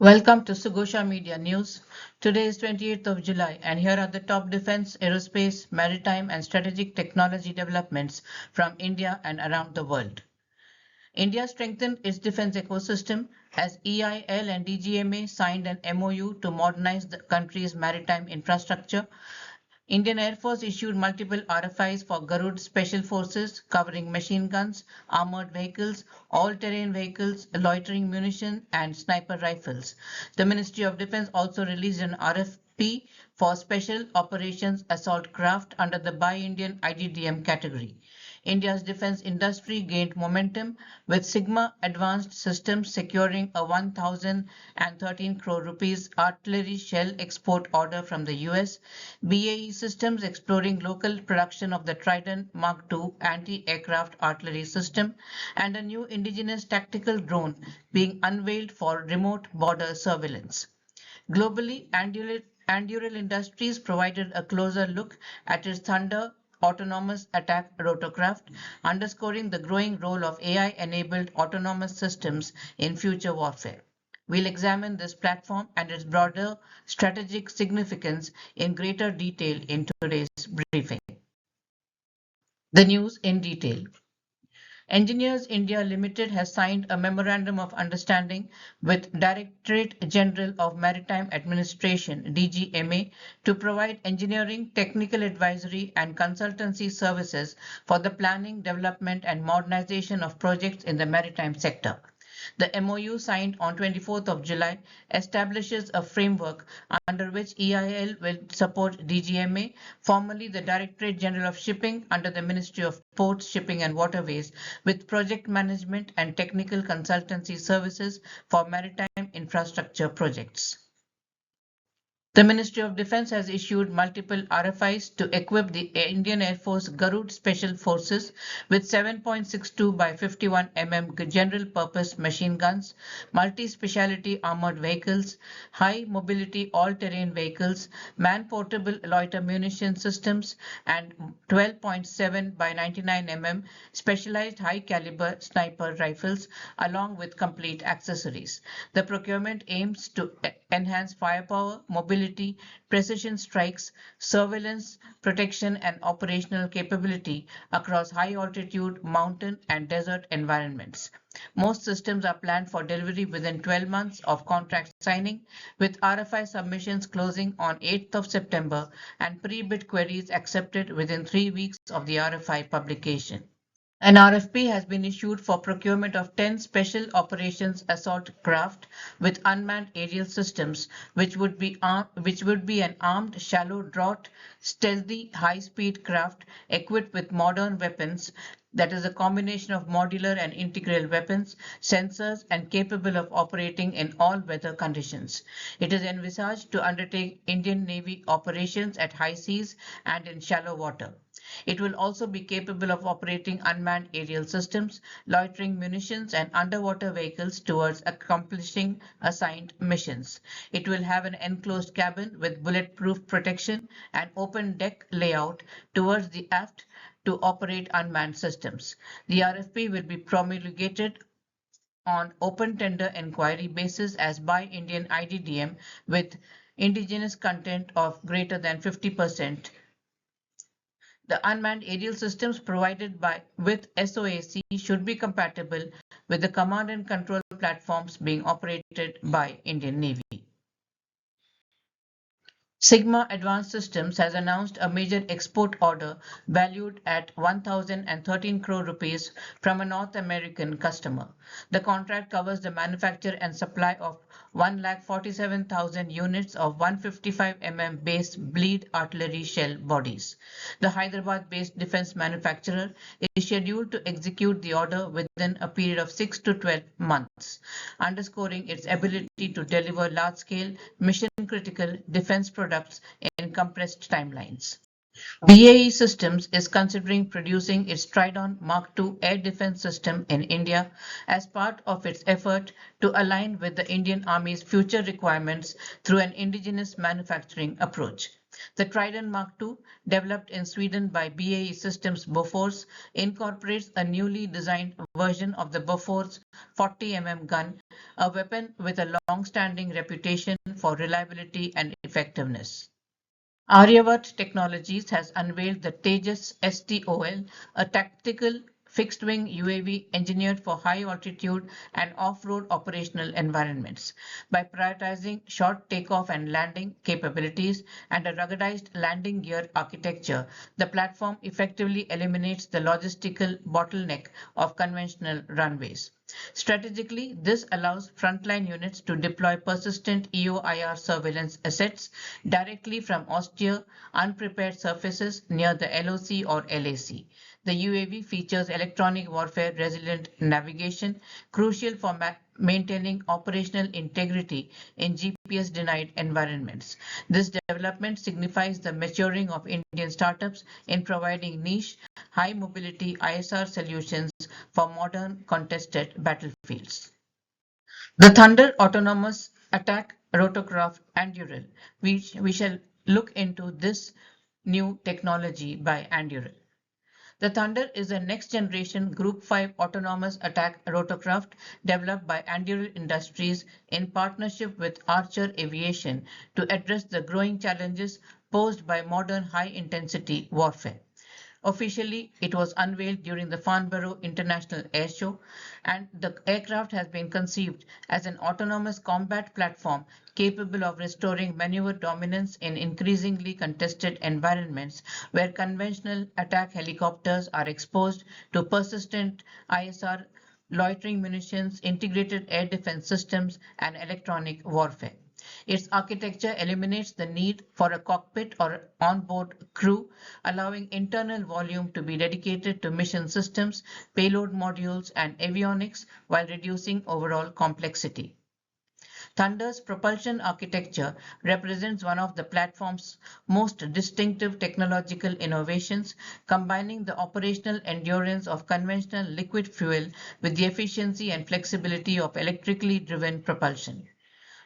Welcome to Sugosha Media News. Today is 28th of July and here are the top defense, aerospace, maritime and strategic technology developments from India and around the world. India strengthened its defense ecosystem as EIL and DGMA signed an MoU to modernize the country's maritime infrastructure. Indian Air Force issued multiple RFIs for Garud special forces covering machine guns, armored vehicles, all-terrain vehicles, loitering munition and sniper rifles. The Ministry of Defense also released an RFP for special operations assault craft under the Buy Indian-IDDM category. India's defense industry gained momentum with Sigma Advanced Systems securing a 1,013 crore rupees artillery shell export order from the US, BAE Systems exploring local production of the Trident Mark II anti-aircraft artillery system, and a new indigenous tactical drone being unveiled for remote border surveillance. Globally, Anduril Industries provided a closer look at its Thunder autonomous attack rotorcraft, underscoring the growing role of AI-enabled autonomous systems in future warfare. We'll examine this platform and its broader strategic significance in greater detail in today's briefing. The news in detail. Engineers India Limited has signed a memorandum of understanding with Directorate General of Maritime Administration (DGMA) to provide engineering, technical advisory and consultancy services for the planning, development and modernization of projects in the maritime sector. The MoU signed on 24th of July establishes a framework under which EIL will support DGMA, formerly the Directorate General of Shipping under the Ministry of Ports, Shipping and Waterways, with project management and technical consultancy services for maritime infrastructure projects. The Ministry of Defense has issued multiple RFIs to equip the Indian Air Force Garud Special Forces with 7.62 by 51 mm general purpose machine guns, multi-speciality armored vehicles, high mobility all-terrain vehicles, man-portable Loiter munition systems, and 12.7 by 99 mm specialized high-caliber sniper rifles, along with complete accessories. The procurement aims to enhance firepower, mobility, precision strikes, surveillance, protection and operational capability across high altitude, mountain and desert environments. Most systems are planned for delivery within 12 months of contract signing, with RFI submissions closing on 8th of September and pre-bid queries accepted within 3 weeks of the RFI publication. An RFP has been issued for procurement of 10 special operations assault craft with unmanned aerial systems, which would be an armed shallow draught, stealthy, high-speed craft equipped with modern weapons. That is a combination of modular and integral weapons, sensors, and capable of operating in all weather conditions. It is envisaged to undertake Indian Navy operations at high seas and in shallow water. It will also be capable of operating unmanned aerial systems, loitering munitions, and underwater vehicles towards accomplishing assigned missions. It will have an enclosed cabin with bulletproof protection and open deck layout towards the aft to operate unmanned systems. The RFP will be promulgated on open tender inquiry basis as by Indian-IDDM with indigenous content of greater than 50%. The unmanned aerial systems provided with SOAC should be compatible with the command and control platforms being operated by Indian Navy. Sigma Advanced Systems has announced a major export order valued at 1,013 crore rupees from a North American customer. The contract covers the manufacture and supply of 1,47,000 units of 155 mm base bleed artillery shell bodies. The Hyderabad-based defense manufacturer is scheduled to execute the order within a period of 6 to 12 months, underscoring its ability to deliver large-scale, mission-critical defense products in compressed timelines. BAE Systems is considering producing its Trident Mark II air defense system in India as part of its effort to align with the Indian Army's future requirements through an indigenous manufacturing approach. The Trident Mark II, developed in Sweden by BAE Systems Bofors, incorporates a newly designed version of the Bofors 40 mm gun, a weapon with a long-standing reputation for reliability and effectiveness. Aryavat Technologies has unveiled the Tejas STOL, a tactical fixed-wing UAV engineered for high-altitude and off-road operational environments. By prioritizing short takeoff and landing capabilities and a ruggedized landing gear architecture, the platform effectively eliminates the logistical bottleneck of conventional runways. Strategically, this allows frontline units to deploy persistent EO/IR surveillance assets directly from austere, unprepared surfaces near the LOC or LAC. The UAV features electronic warfare resilient navigation, crucial for maintaining operational integrity in GPS-denied environments. This development signifies the maturing of Indian startups in providing niche, high-mobility ISR solutions for modern contested battlefields. The Thunder Autonomous Attack Rotorcraft Anduril. We shall look into this new technology by Anduril. The Thunder is a next-generation Group 5 autonomous attack rotorcraft developed by Anduril Industries in partnership with Archer Aviation to address the growing challenges posed by modern high-intensity warfare. Officially, it was unveiled during the Farnborough International Air Show, and the aircraft has been conceived as an autonomous combat platform capable of restoring maneuver dominance in increasingly contested environments where conventional attack helicopters are exposed to persistent ISR, loitering munitions, integrated air defense systems, and electronic warfare. Its architecture eliminates the need for a cockpit or onboard crew, allowing internal volume to be dedicated to mission systems, payload modules, and avionics while reducing overall complexity. Thunder's propulsion architecture represents one of the platform's most distinctive technological innovations, combining the operational endurance of conventional liquid fuel with the efficiency and flexibility of electrically driven propulsion.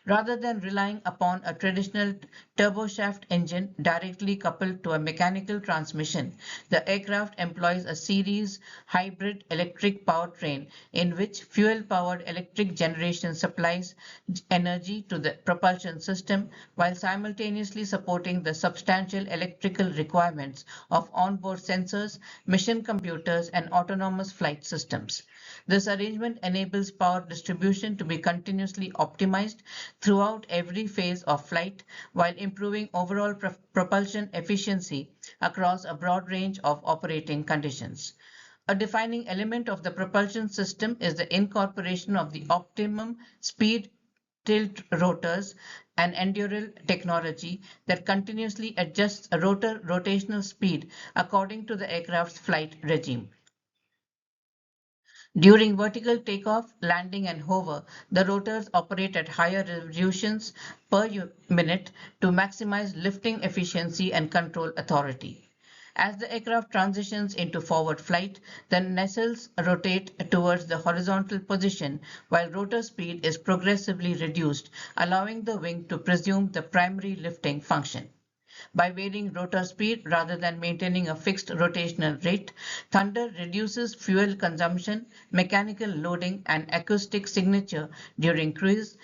Rather than relying upon a traditional turboshaft engine directly coupled to a mechanical transmission, the aircraft employs a series hybrid electric powertrain in which fuel-powered electric generation supplies energy to the propulsion system while simultaneously supporting the substantial electrical requirements of onboard sensors, mission computers, and autonomous flight systems. This arrangement enables power distribution to be continuously optimized throughout every phase of flight while improving overall propulsion efficiency across a broad range of operating conditions. A defining element of the propulsion system is the incorporation of the optimum speed tilt rotors, an Anduril technology that continuously adjusts a rotor rotational speed according to the aircraft's flight regime. During vertical takeoff, landing, and hover, the rotors operate at higher revolutions per minute to maximize lifting efficiency and control authority. As the aircraft transitions into forward flight, the nacelles rotate towards the horizontal position while rotor speed is progressively reduced, allowing the wing to resume the primary lifting function. By varying rotor speed rather than maintaining a fixed rotational rate, Thunder reduces fuel consumption, mechanical loading, and acoustic signature during cruise,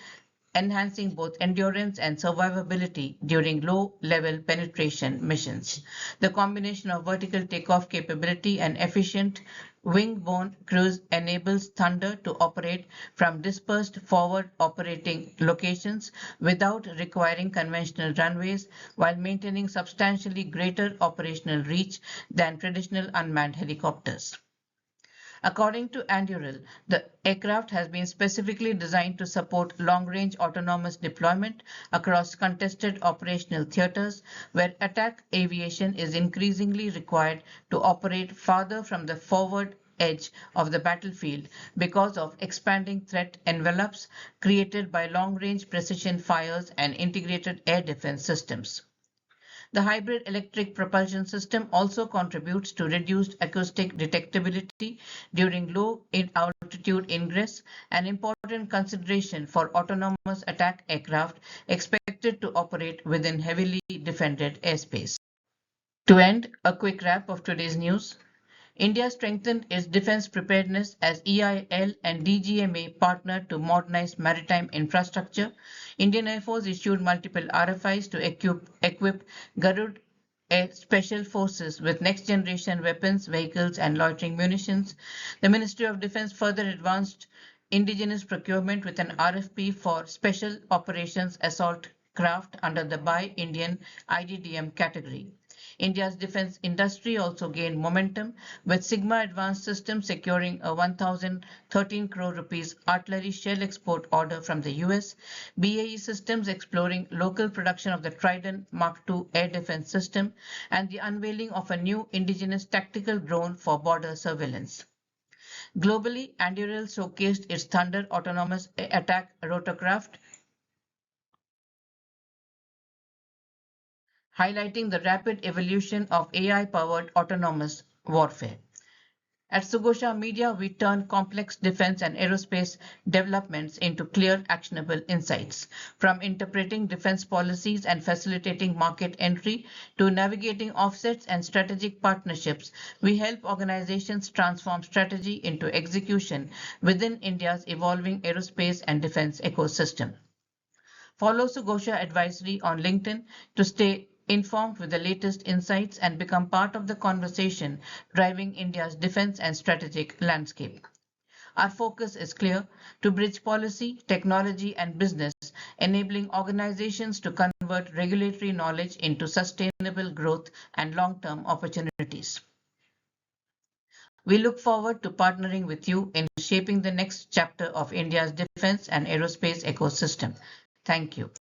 enhancing both endurance and survivability during low-level penetration missions. The combination of vertical takeoff capability and efficient wing-borne cruise enables Thunder to operate from dispersed forward operating locations without requiring conventional runways while maintaining substantially greater operational reach than traditional unmanned helicopters. According to Anduril, the aircraft has been specifically designed to support long-range autonomous deployment across contested operational theaters where attack aviation is increasingly required to operate farther from the forward edge of the battlefield because of expanding threat envelopes created by long-range precision fires and integrated air defense systems. The hybrid electric propulsion system also contributes to reduced acoustic detectability during low altitude ingress, an important consideration for autonomous attack aircraft expected to operate within heavily defended airspace. To end, a quick wrap of today's news. India strengthened its defense preparedness as EIL and DGMA partnered to modernize maritime infrastructure. Indian Air Force issued multiple RFIs to equip Garud Air Special Forces with next-generation weapons, vehicles, and loitering munitions. The Ministry of Defense further advanced indigenous procurement with an RFP for Special Operations Assault Craft under the Buy Indian-IDDM category. India's defense industry also gained momentum, with Sigma Advanced Systems securing a 1,013 crore rupees artillery shell export order from the US, BAE Systems exploring local production of the Trident Mark II air defense system, and the unveiling of a new indigenous tactical drone for border surveillance. Globally, Anduril showcased its Thunder autonomous attack rotorcraft, highlighting the rapid evolution of AI-powered autonomous warfare. At Sugosha Media, we turn complex defense and aerospace developments into clear, actionable insights. From interpreting defense policies and facilitating market entry to navigating offsets and strategic partnerships, we help organizations transform strategy into execution within India's evolving aerospace and defense ecosystem. Follow Sugosha Advisory on LinkedIn to stay informed with the latest insights and become part of the conversation driving India's defense and strategic landscape. Our focus is clear: to bridge policy, technology, and business, enabling organizations to convert regulatory knowledge into sustainable growth and long-term opportunities. We look forward to partnering with you in shaping the next chapter of India's defense and aerospace ecosystem. Thank you.